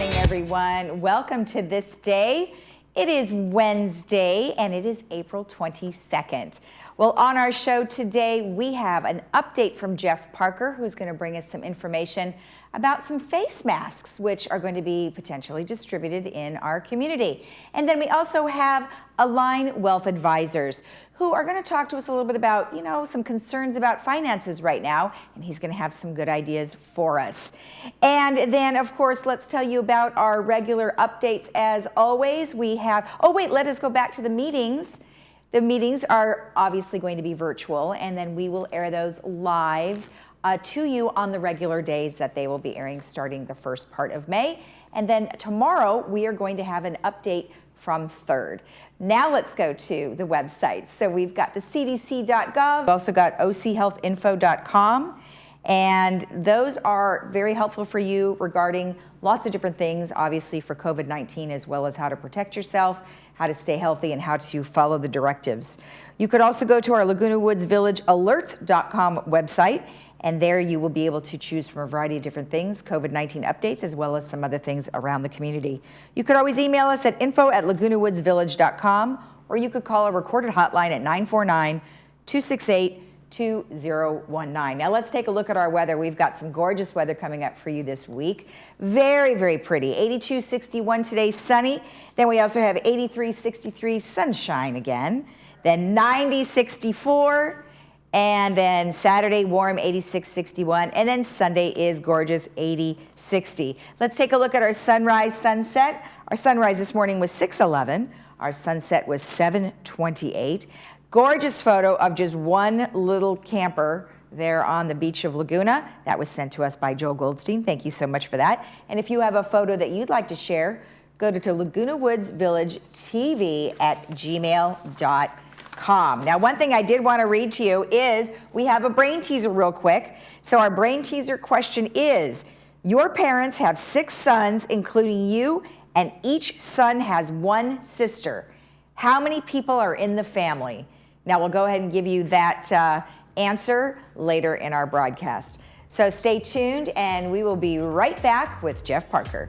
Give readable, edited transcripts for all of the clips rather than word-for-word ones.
morning, everyone. Welcome to This Day. It is Wednesday, and it is April 22nd. Well, on our show today, we have an update from Jeff Parker, who's going to bring us some information about some face masks, which are going to be potentially distributed in our community. And then we also have Align Wealth Advisors, who are going to talk to us a little bit about, some concerns about finances right now, and he's going to have some good ideas for us. And then, of course, let's tell you about our regular updates. As always, we have, let us go back to the meetings. The meetings are obviously going to be virtual, and then we will air those live to you on the regular days that they will be airing starting the first part of May. And then tomorrow we are going to have an update from 3rd. Now let's go to the website. So we've got the cdc.gov, we've also got ochealthinfo.com, and those are very helpful for you regarding lots of different things, obviously for COVID-19, as well as how to protect yourself, how to stay healthy, and how to follow the directives. You could also go to our Laguna Woods Village alert.com website, and there you will be able to choose from a variety of different things, COVID-19 updates, as well as some other things around the community. You could always email us at info@lagunawoodsvillage.com, or you could call a recorded hotline at 949-268-2019. Now let's take a look at our weather. We've got some gorgeous weather coming up for you this week. Very, very pretty. 82, 61 today, sunny. Then we also have 83, 63, sunshine again. Then 90, 64. And then Saturday, warm, 86, 61. And then Sunday is gorgeous, 80, 60. Let's take a look at our sunrise, sunset. Our sunrise this morning was 6:11. Our sunset was 7:28. Gorgeous photo of just one little camper there on the beach of Laguna. That was sent to us by Joel Goldstein. Thank you so much for that. And if you have a photo that you'd like to share, go to Laguna Woods Village TV at gmail.com. Now, one thing I did want to read to you is we have a brain teaser real quick. So our brain teaser question is, your parents have 6 sons, including you, and each son has 1 sister. How many people are in the family? Now, we'll go ahead and give you that answer later in our broadcast. So stay tuned, and we will be right back with Jeff Parker.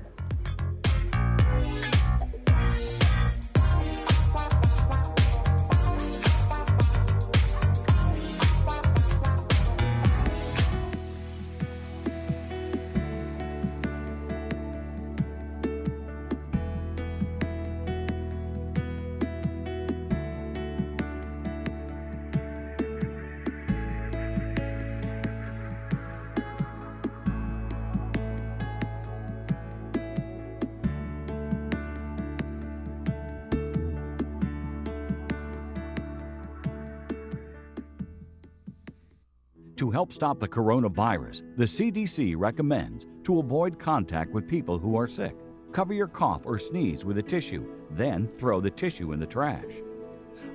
To help stop the coronavirus, the CDC recommends to avoid contact with people who are sick. Cover your cough or sneeze with a tissue, then throw the tissue in the trash.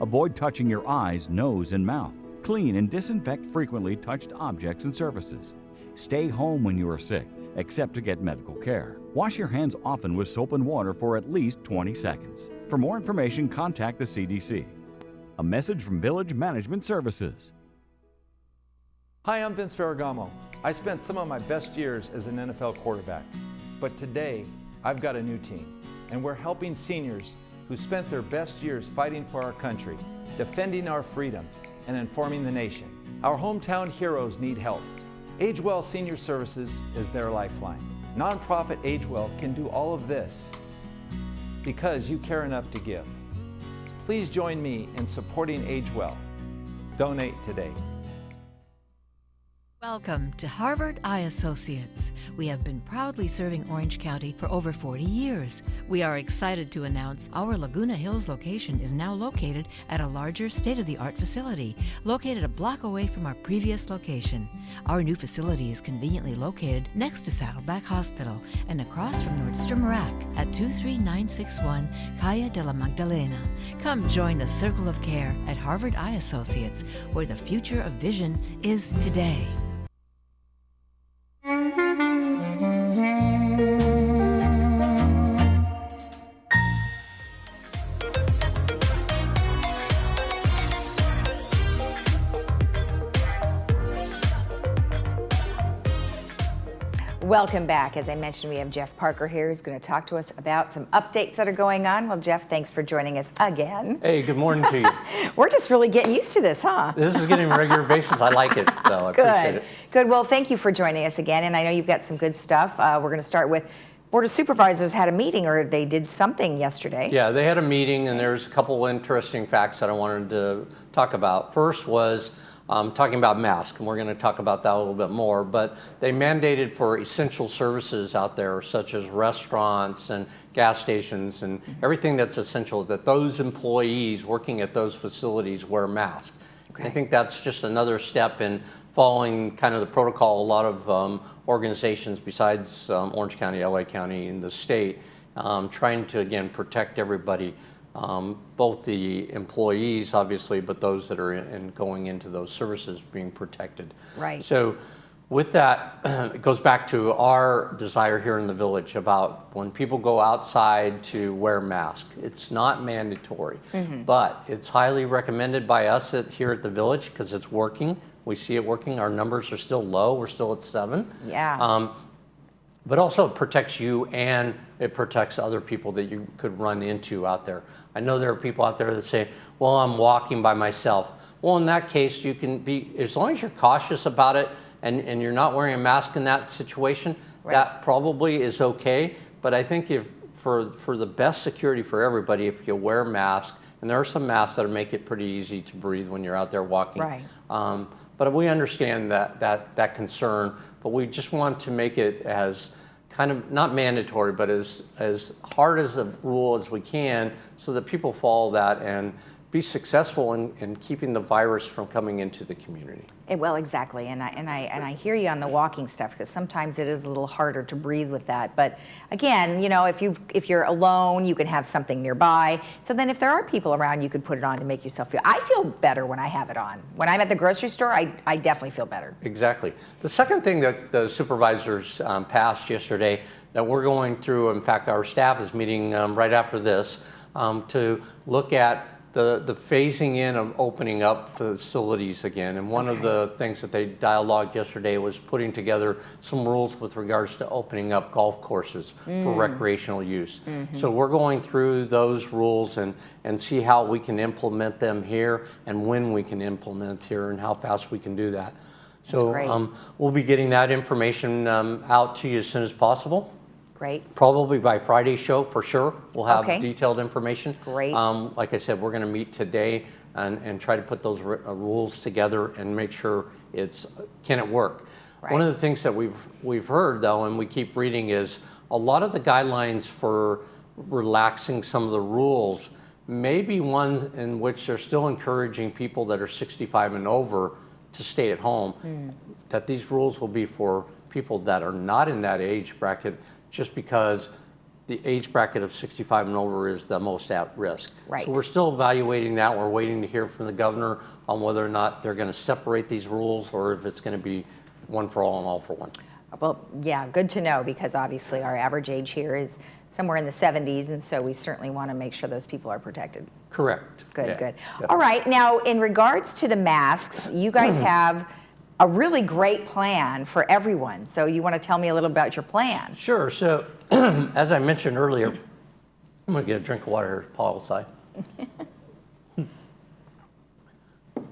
Avoid touching your eyes, nose, and mouth. Clean and disinfect frequently touched objects and surfaces. Stay home when you are sick, except to get medical care. Wash your hands often with soap and water for at least 20 seconds. For more information, contact the CDC. A message from Village Management Services. Hi, I'm Vince Ferragamo. I spent some of my best years as an NFL quarterback, but today I've got a new team, and we're helping seniors who spent their best years fighting for our country, defending our freedom, and informing the nation. Our hometown heroes need help. AgeWell Senior Services is their lifeline. Nonprofit AgeWell can do all of this because you care enough to give. Please join me in supporting AgeWell. Donate today. Welcome to Harvard Eye Associates. We have been proudly serving Orange County for over 40 years. We are excited to announce our Laguna Hills location is now located at a larger state-of-the-art facility, located a block away from our previous location. Our new facility is conveniently located next to Saddleback Hospital and across from Nordstrom Rack at 23961 Calle de la Magdalena. Come join the Circle of Care at Harvard Eye Associates, where the future of vision is today. Welcome back. As I mentioned, we have Jeff Parker here who's going to talk to us about some updates that are going on. Well, Jeff, thanks for joining us again. Hey, good morning to you. We're just really getting used to this, huh? This is getting a regular basis. I like it, though. I appreciate it. Good. Well, thank you for joining us again. And I know you've got some good stuff. We're going to start with Board of Supervisors had a meeting, or they did something yesterday. Yeah, they had a meeting, and there's a couple interesting facts that I wanted to talk about. First was talking about masks, and we're going to talk about that a little bit more, but they mandated for essential services out there, such as restaurants and gas stations and everything that's essential, that those employees working at those facilities wear masks. Okay. I think that's just another step in following kind of the protocol a lot of organizations besides Orange County, LA County, and the state, trying to, again, protect everybody. Both the employees, obviously, but those that are going into those services being protected. Right. So with that, it goes back to our desire here in the village about when people go outside to wear masks. It's not mandatory, but it's highly recommended by us here at the village because it's working. We see it working. Our numbers are still low. We're still at 7. Yeah. But also it protects you and it protects other people that you could run into out there. I know there are people out there that say, well, I'm walking by myself. Well, in that case, you can be, as long as you're cautious about it and you're not wearing a mask in that situation, right, that probably is okay. But I think if for the best security for everybody, if you wear a mask, and there are some masks that make it pretty easy to breathe when you're out there walking. Right. But we understand that concern, but we just want to make it as kind of not mandatory, but as hard as a rule as we can so that people follow that and be successful in keeping the virus from coming into the community. Well, exactly, and I hear you on the walking stuff because sometimes it is a little harder to breathe with that. But again, you know, if you're alone, you can have something nearby. So then, if there are people around, you could put it on to make yourself feel. I feel better when I have it on. When I'm at the grocery store, I definitely feel better. Exactly. The second thing that the supervisors passed yesterday that we're going through. In fact, our staff is meeting right after this to look at the phasing in of opening up facilities again. And one of the things that they dialogued yesterday was putting together some rules with regards to opening up golf courses for recreational use. So we're going through those rules and see how we can implement them here and when we can implement here and how fast we can do that. So we'll be getting that information out to you as soon as possible. Great. Probably by Friday's show, for sure. We'll have detailed information. Great. Like I said, we're going to meet today and try to put those rules together and make sure can it work. Right. One of the things that we've heard, though, and we keep reading, is a lot of the guidelines for relaxing some of the rules may be one in which they're still encouraging people that are 65 and over to stay at home, that these rules will be for people that are not in that age bracket, just because the age bracket of 65 and over is the most at risk. Right. So we're still evaluating that. We're waiting to hear from the governor on whether or not they're going to separate these rules or if it's going to be one for all and all for one. Well, yeah, good to know, because obviously our average age here is somewhere in the 70s, and so we certainly want to make sure those people are protected. Correct. Good, Yeah, good. definitely. All right, now in regards to the masks, you guys have a really great plan for everyone. So you want to tell me a little about your plan? Sure. So as I mentioned earlier, I'm going to get a drink of water here, Paul will say.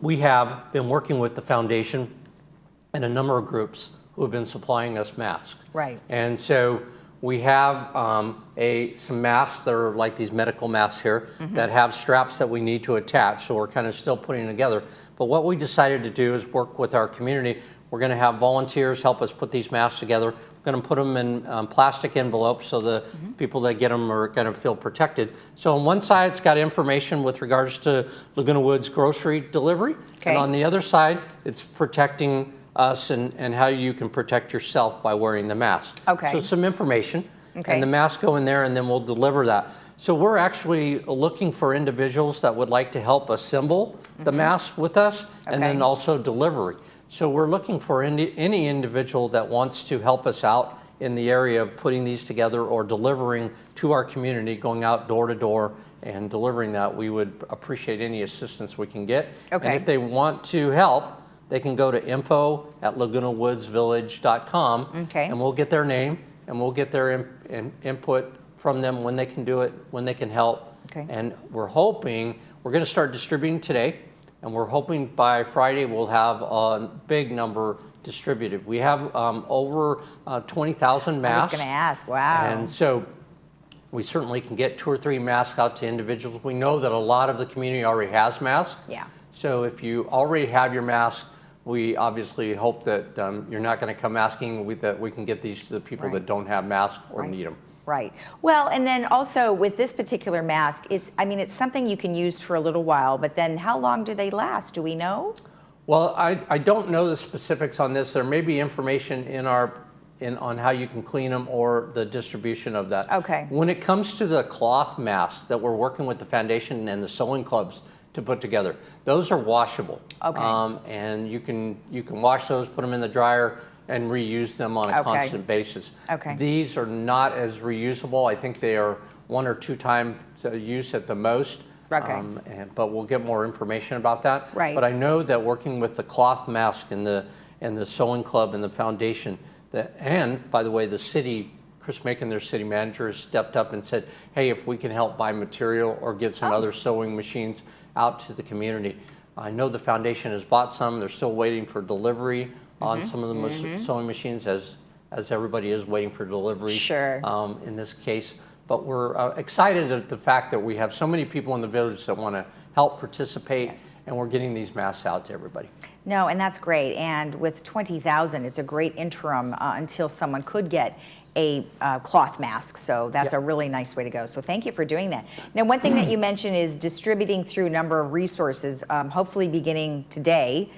We have been working with the foundation and a number of groups who have been supplying us masks. Right. And so we have some masks that are like these medical masks here that have straps that we need to attach. So we're kind of still putting it together. But what we decided to do is work with our community. We're going to have volunteers help us put these masks together. We're going to put them in plastic envelopes so the people that get them are going to feel protected. So on one side, it's got information with regards to Laguna Woods grocery delivery. And on the other side, it's protecting us and how you can protect yourself by wearing the mask. So some information. And the masks go in there, and then we'll deliver that. So we're actually looking for individuals that would like to help assemble the masks with us, and then also delivery. So we're looking for any individual that wants to help us out in the area of putting these together or delivering to our community, going out door to door and delivering that. We would appreciate any assistance we can get. And if they want to help, they can go to info@lagunawoodsvillage.com, Okay. and we'll get their name and we'll get their input from them when they can do it, when they can help. Okay. And we're hoping, we're going to start distributing today, and we're hoping by Friday we'll have a big number distributed. We have over 20,000 I was masks. going to ask, wow. And so we certainly can get 2 or 3 masks out to individuals. We know that a lot of the community already has masks. Yeah. So if you already have your mask, we obviously hope that you're not going to come asking that we can get these to the people that don't have masks or need them. Right. Well, and then also with this particular mask, it's something you can use for a little while, but then how long do they last? Do we know? Well, I don't know the specifics on this. There may be information on how you can clean them or the distribution of that. Okay. When it comes to the cloth masks that we're working with the foundation and the sewing clubs to put together, those are washable. Okay. And you can wash those, put them in the dryer, and reuse them on a constant basis. Okay. These are not as reusable. I think they are 1 or 2 times use at the most. Okay. But we'll get more information about that. Right. But I know that working with the cloth mask and the sewing club and the foundation, and by the way, the city, Chris Macon, their city manager, has stepped up and said, hey, if we can help buy material or get some other sewing machines out to the community. I know the foundation has bought some. They're still waiting for delivery on some of the sewing machines, as everybody is waiting for delivery. Sure. In this case. But we're excited at the fact that we have so many people in the village that want to help participate, and we're getting these masks out to everybody. No, and that's great. And with 20,000, it's a great interim until someone could get a cloth mask. So that's a really nice way to go. So thank you for doing that. Now, one thing that you mentioned is distributing through a number of resources, hopefully beginning today.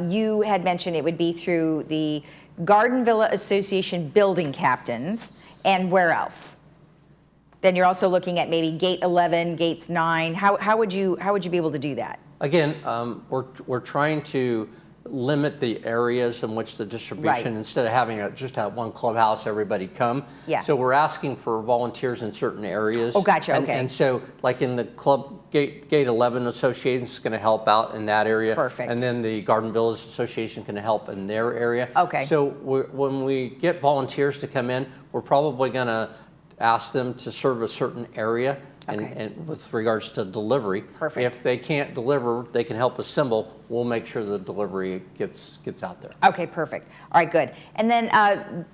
You had mentioned it would be through the Garden Villa Association building captains, and where else? Then you're also looking at maybe gate 11, gates 9. How would you be able to do that? Again, we're trying to limit the areas in which the distribution, instead of having just at one clubhouse, everybody come. Yeah. So we're asking for volunteers in certain areas. Oh, gotcha, okay. And so, like in the club, Gate 11 Association is going to help out in that area. Perfect. And then the Garden Villas Association can help in their area. Okay. So when we get volunteers to come in, we're probably going to ask them to serve a certain area. And with regards to delivery, Perfect. if they can't deliver, they can help assemble. We'll make sure the delivery gets out there. Okay, perfect. All right, good. And then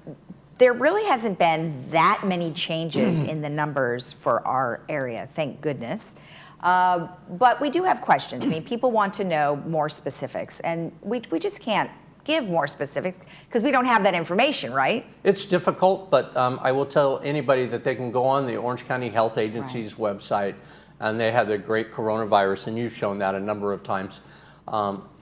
there really hasn't been that many changes in the numbers for our area, thank goodness. But we do have questions. I mean, people want to know more specifics, and we just can't give more specifics because we don't have that information, right? It's difficult, but I will tell anybody that they can go on the Orange County Health Agency's website, and they have the great coronavirus, and you've shown that a number of times.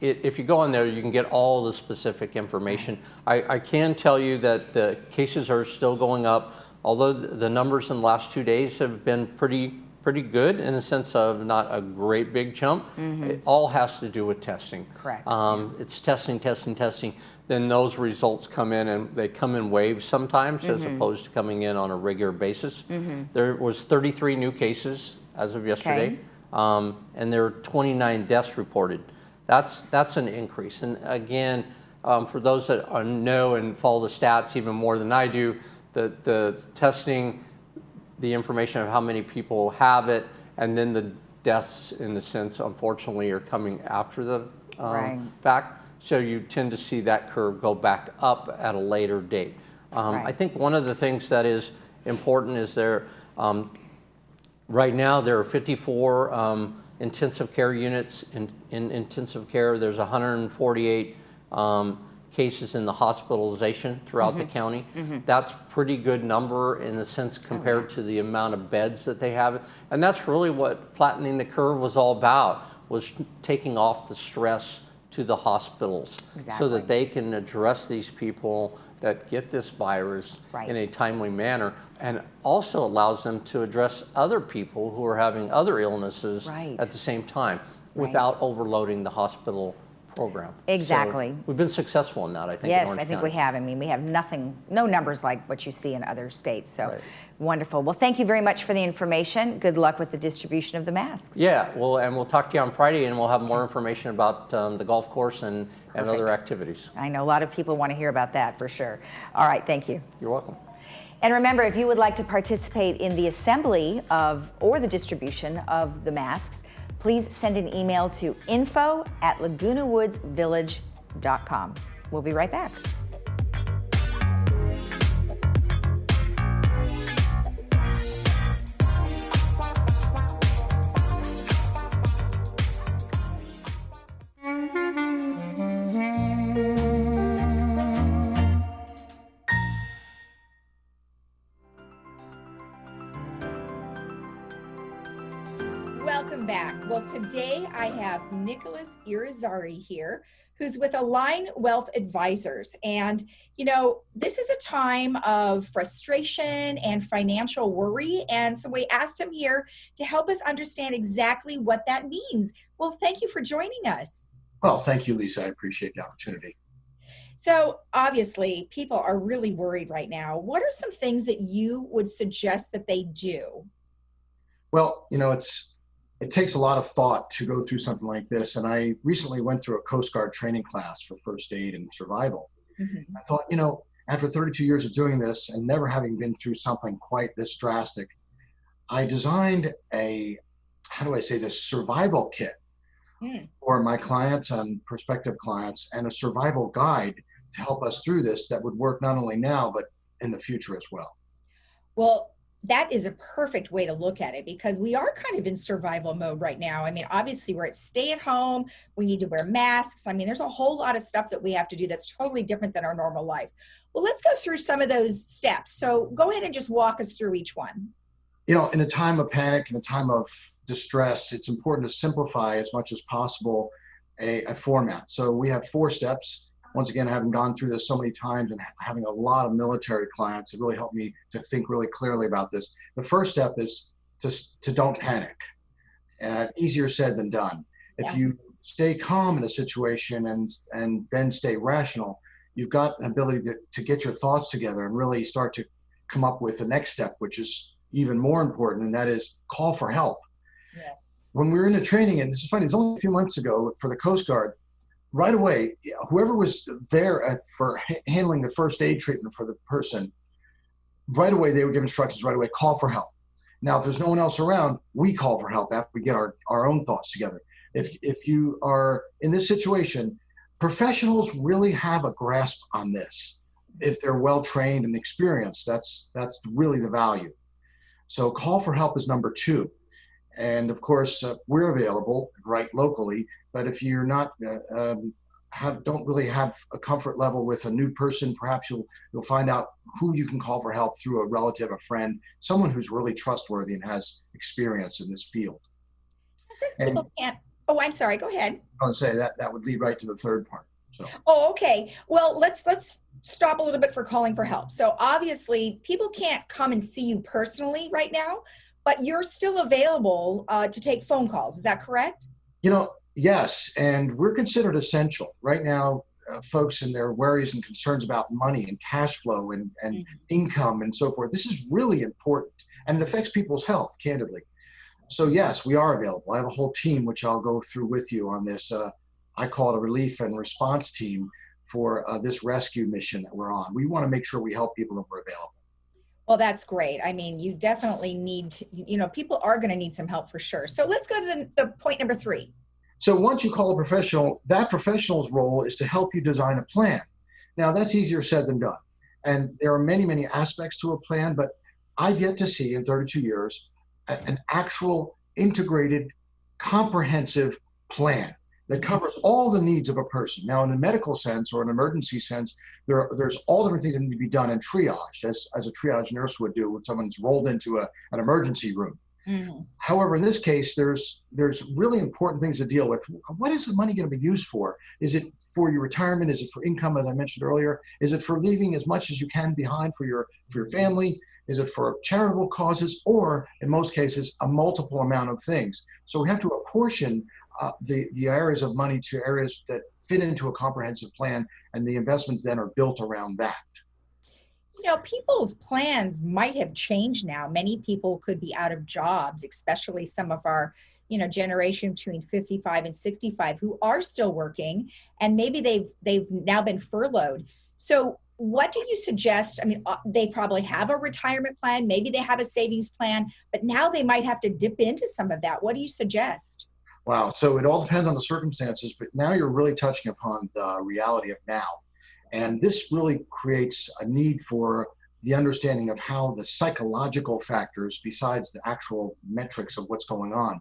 If you go on there, you can get all the specific information. I can tell you that the cases are still going up, although the numbers in the last 2 days have been pretty good in the sense of not a great big jump. It all has to do with testing. Correct. It's testing. Then those results come in, and they come in waves sometimes as opposed to coming in on a regular basis. There was 33 new cases as of yesterday, and there are 29 deaths reported. That's an increase. And again, for those that know and follow the stats even more than I do, the testing, the information of how many people have it, and then the deaths, in the sense, unfortunately, are coming after the fact. So you tend to see that curve go back up at a later date. I think one of the things that is important is right now there are 54 intensive care units in intensive care. There's 148 cases in the hospitalization throughout the county. That's pretty good number in the sense compared to the amount of beds that they have. And that's really what flattening the curve was all about, was taking off the stress to the hospitals so that they can address these people that get this virus in a timely manner, and also allows them to address other people who are having other illnesses at the same time without overloading the hospital program. Exactly. So we've been successful in that, I think, in Yes, Orange I think County. we have. I mean, we have no numbers like what you see in other states. So Right. wonderful. Well, thank you very much for the information. Good luck with the distribution of the masks. Yeah, we'll talk to you on Friday, and we'll have more information about the golf course and other Perfect. activities. I know a lot of people want to hear about that for sure. All right, thank you. You're welcome. And remember, if you would like to participate in the assembly or the distribution of the masks, please send an email to info@lagunawoodsvillage.com. We'll be right back. Welcome back. Well, today I have Nicholas Irizarry here, who's with Align Wealth Advisors. And, this is a time of frustration and financial worry. And so we asked him here to help us understand exactly what that means. Well, thank you for joining us. Well, thank you, Lisa. I appreciate the opportunity. So obviously, people are really worried right now. What are some things that you would suggest that they do? Well, it takes a lot of thought to go through something like this. And I recently went through a Coast Guard training class for first aid and survival. Mm-hmm. I thought, after 32 years of doing this and never having been through something quite this drastic, I designed this survival kit for my clients and prospective clients, and a survival guide to help us through this that would work not only now, but in the future as well. Well, that is a perfect way to look at it, because we are kind of in survival mode right now. I mean, obviously we're at stay at home. We need to wear masks. I mean, there's a whole lot of stuff that we have to do that's totally different than our normal life. Well, let's go through some of those steps. So go ahead and just walk us through each one. In a time of panic, in a time of distress, it's important to simplify as much as possible a format. So we have 4 steps. Once again, having gone through this so many times and having a lot of military clients, it really helped me to think really clearly about this. The first step is to don't panic. Easier said than done. If you stay calm in a situation and then stay rational, you've got an ability to get your thoughts together and really start to come up with the next step, which is even more important, and that is call for help. Yes. When we were in the training, and this is funny, it's only a few months ago for the Coast Guard, right away, whoever was there for handling the first aid treatment for the person, right away they would give instructions right away, call for help. Now, if there's no one else around, we call for help after we get our own thoughts together. If you are in this situation, professionals really have a grasp on this. If they're well trained and experienced, that's really the value. So call for help is number 2. And of course, we're available right locally, but if you're not, don't really have a comfort level with a new person, perhaps you'll find out who you can call for help through a relative, a friend, someone who's really trustworthy and has experience in this field. Since people can't, I'm sorry, go ahead. I would say that would lead right to the third part. So. Oh, okay. Well, let's stop a little bit for calling for help. So obviously people can't come and see you personally right now, but you're still available to take phone calls. Is that correct? Yes. And we're considered essential. Right now, folks and their worries and concerns about money and cash flow and income and so forth, this is really important, and it affects people's health, candidly. So yes, we are available. I have a whole team, which I'll go through with you on this. I call it a relief and response team for this rescue mission that we're on. We want to make sure we help people that we're available. Well, that's great. I mean, you definitely need, people are going to need some help for sure. So let's go to the point number 3. So once you call a professional, that professional's role is to help you design a plan. Now, that's easier said than done. And there are many, many aspects to a plan, but I've yet to see in 32 years an actual integrated, comprehensive plan that covers all the needs of a person. Now, in a medical sense or an emergency sense, there's all different things that need to be done and triaged, as a triage nurse would do when someone's rolled into an emergency room. Mm-hmm. However, in this case, there's really important things to deal with. What is the money going to be used for? Is it for your retirement? Is it for income, as I mentioned earlier? Is it for leaving as much as you can behind for your family? Is it for charitable causes? Or in most cases, a multiple amount of things. So we have to apportion the areas of money to areas that fit into a comprehensive plan, and the investments then are built around that. You know, people's plans might have changed now. Many people could be out of jobs, especially some of our, generation between 55 and 65 who are still working, and maybe they've now been furloughed. So what do you suggest? I mean, they probably have a retirement plan, maybe they have a savings plan, but now they might have to dip into some of that. What do you suggest? Wow. So it all depends on the circumstances, but now you're really touching upon the reality of now. And this really creates a need for the understanding of how the psychological factors, besides the actual metrics of what's going on.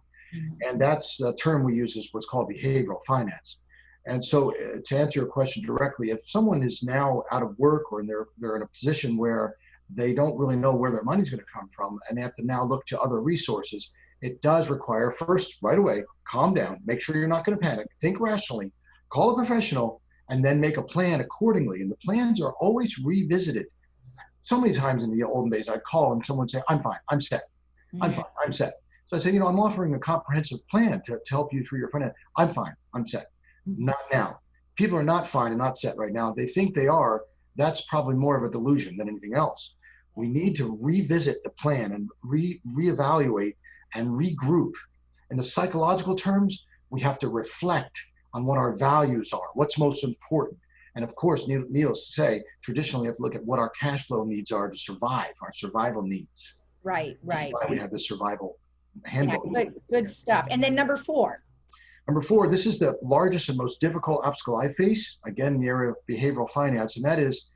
And that's the term we use is what's called behavioral finance. And so to answer your question directly, if someone is now out of work or they're in a position where they don't really know where their money's going to come from and they have to now look to other resources, it does require first, right away, calm down, make sure you're not going to panic, think rationally, call a professional, and then make a plan accordingly. And the plans are always revisited. So many times in the olden days, I'd call and someone would say, I'm fine, I'm set, I'm fine, I'm set. So I say, I'm offering a comprehensive plan to help you through your finance. I'm fine, I'm set. Not now. People are not fine and not set right now. They think they are. That's probably more of a delusion than anything else. We need to revisit the plan and reevaluate and regroup. In the psychological terms, we have to reflect on what our values are, what's most important. And of course, needless to say, traditionally we have to look at what our cash flow needs are to survive, our survival needs. Right. That's why we have the survival handbook. Yeah, good stuff. And then number 4. Number 4, this is the largest and most difficult obstacle I face, again, in the area of behavioral finance, and that is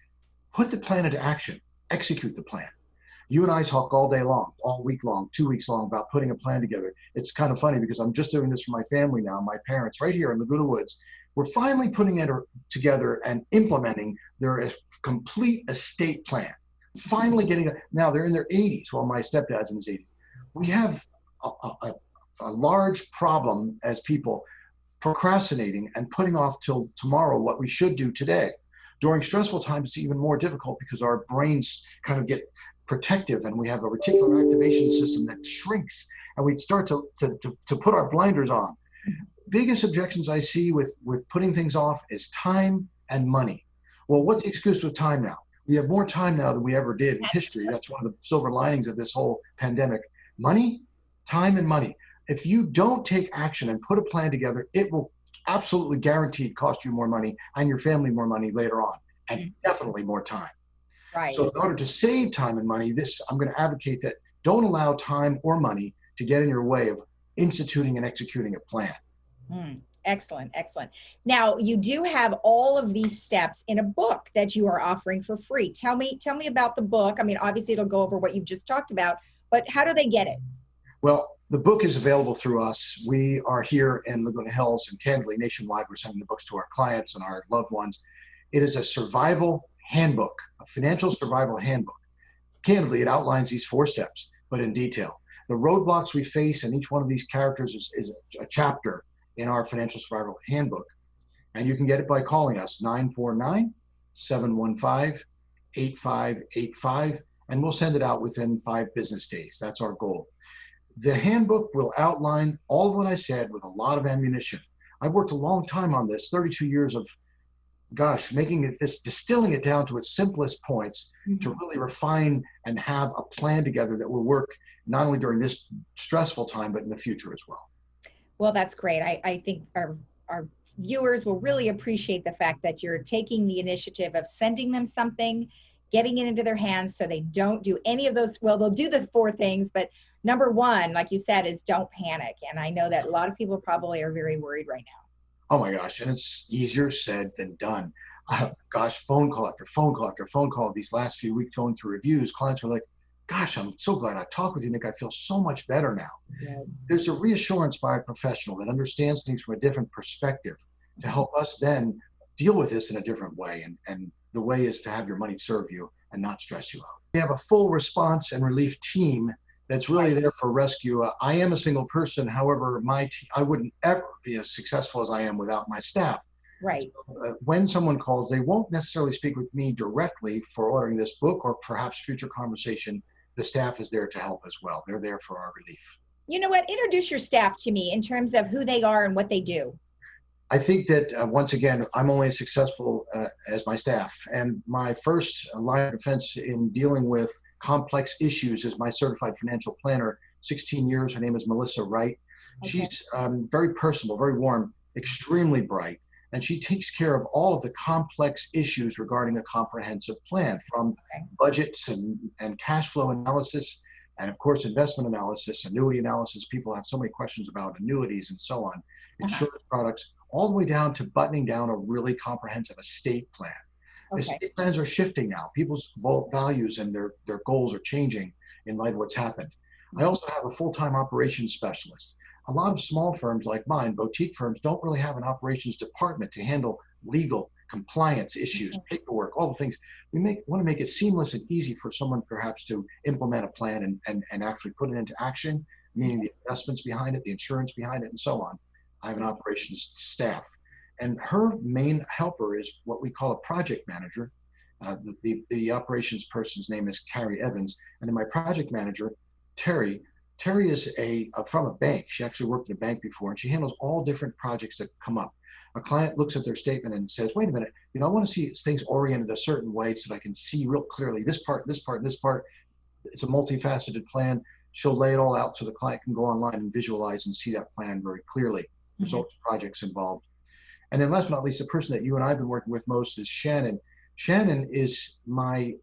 put the plan into action, execute the plan. You and I talk all day long, all week long, 2 weeks long about putting a plan together. It's kind of funny because I'm just doing this for my family now, my parents right here in Laguna Woods. We're finally putting it together and implementing their complete estate plan. Finally getting it. Now they're in their 80s. Well, my stepdad's in his 80s. We have a large problem as people procrastinating and putting off till tomorrow what we should do today. During stressful times, it's even more difficult because our brains kind of get protective and we have a reticular activation system that shrinks and we start to put our blinders on. Biggest objections I see with putting things off is time and money. Well, what's the excuse with time now? We have more time now than we ever did in history. That's one of the silver linings of this whole pandemic. Money, time and money. If you don't take action and put a plan together, it will absolutely guaranteed cost you more money and your family more money later on, and definitely more time. Right. So in order to save time and money, I'm going to advocate that don't allow time or money to get in your way of instituting and executing a plan. Excellent. Now, you do have all of these steps in a book that you are offering for free. Tell me about the book. I mean, obviously it'll go over what you've just talked about, but how do they get it? Well, the book is available through us. We are here in Laguna Hills and candidly nationwide. We're sending the books to our clients and our loved ones. It is a survival handbook, a financial survival handbook. Candidly, it outlines these 4 steps, but in detail. The roadblocks we face and each one of these characters is a chapter in our financial survival handbook. And you can get it by calling us 949-715-8585, and we'll send it out within 5 business days. That's our goal. The handbook will outline all of what I said with a lot of ammunition. I've worked a long time on this, 32 years of, distilling it down to its simplest points to really refine and have a plan together that will work not only during this stressful time, but in the future as well. Well, that's great. I think our viewers will really appreciate the fact that you're taking the initiative of sending them something, getting it into their hands so they don't do any of those. Well, they'll do the 4 things, but number 1, like you said, is don't panic. And I know that a lot of people probably are very worried right now. Oh my gosh, and it's easier said than done. Phone call after phone call after phone call these last few weeks going through reviews. Clients are like, gosh, I'm so glad I talked with you, Nick. I feel so much better now. Yeah. There's a reassurance by a professional that understands things from a different perspective to help us then deal with this in a different way. And the way is to have your money serve you and not stress you out. We have a full response and relief team that's really there for rescue. I am a single person. However, I wouldn't ever be as successful as I am without my staff. Right. So, when someone calls, they won't necessarily speak with me directly for ordering this book or perhaps future conversation. The staff is there to help as well. They're there for our relief. You know what? Introduce your staff to me in terms of who they are and what they do. I think that once again, I'm only as successful as my staff. And my first line of defense in dealing with complex issues is my certified financial planner, 16 years. Her name is Melissa Wright. Okay. She's very personable, very warm, extremely bright. And she takes care of all of the complex issues regarding a comprehensive plan, from budgets and cash flow analysis, and of course, investment analysis, annuity analysis. People have so many questions about annuities and so on, insurance products, all the way down to buttoning down a really comprehensive estate plan. Okay. Estate plans are shifting now. People's values and their goals are changing in light of what's happened. I also have a full-time operations specialist. A lot of small firms like mine, boutique firms, don't really have an operations department to handle legal, compliance issues, paperwork, all the things. We want to make it seamless and easy for someone perhaps to implement a plan and actually put it into action, meaning the investments behind it, the insurance behind it, and so on. I have an operations staff. And her main helper is what we call a project manager. The operations person's name is Carrie Evans. And then my project manager, Terry is from a bank. She actually worked in a bank before, and she handles all different projects that come up. A client looks at their statement and says, wait a minute, I want to see things oriented a certain way so that I can see real clearly this part, this part, and this part. It's a multifaceted plan. She'll lay it all out so the client can go online and visualize and see that plan very clearly. There's also projects involved. And then last but not least, the person that you and I have been working with most is Shannon. Shannon is my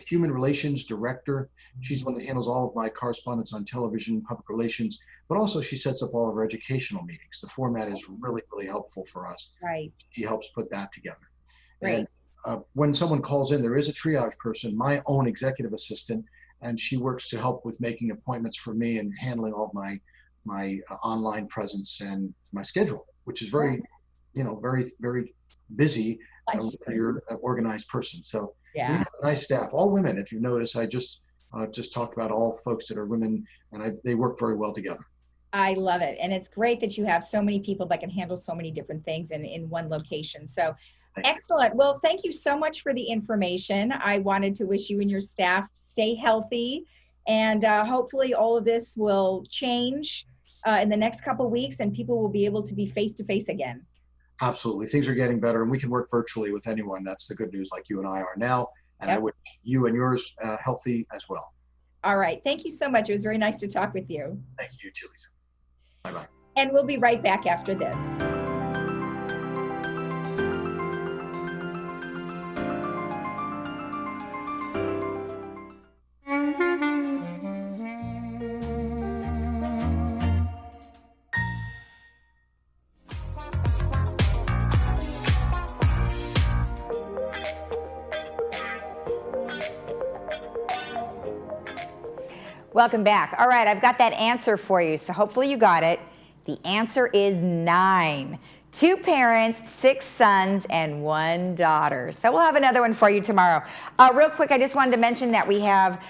human relations director. She's the one that handles all of my correspondence on television, public relations, but also she sets up all of our educational meetings. The format is really, really helpful for us. Right. She helps put that together. Right. And when someone calls in, there is a triage person, my own executive assistant, and she works to help with making appointments for me and handling all of my online presence and my schedule, which is very, very, very busy. You're an organized person. So yeah, we have a nice staff, all women. If you notice, I just talked about all folks that are women, and they work very well together. I love it. And it's great that you have so many people that can handle so many different things in one location. So excellent. Well, thank you so much for the information. I wanted to wish you and your staff stay healthy, and hopefully all of this will change in the next couple of weeks, and people will be able to be face-to-face again. Absolutely. Things are getting better, and we can work virtually with anyone. That's the good news, like you and I are now. And I wish you and yours healthy as well. All right. Thank you so much. It was very nice to talk with you. Thank you too, Lisa. Bye-bye. And we'll be right back after this. Welcome back. All right, I've got that answer for you, so hopefully you got it. The answer is 9. 2 parents, 6 sons, and 1 daughter. So we'll have another one for you tomorrow. Real quick, I just wanted to mention that we have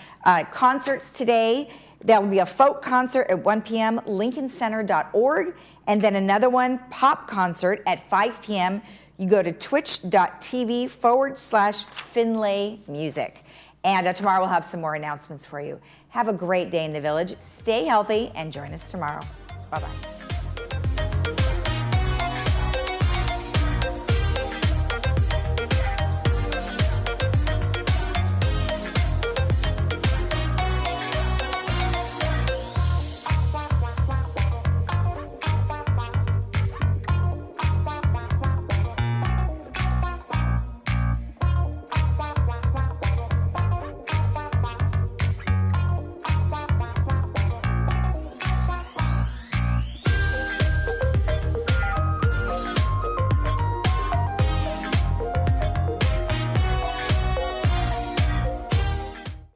concerts today. There will be a folk concert at 1 p.m., lincolncenter.org, and then another one, pop concert at 5 p.m. You go to twitch.tv/Finlay Music. And tomorrow we'll have some more announcements for you. Have a great day in the village. Stay healthy and join us tomorrow. Bye-bye.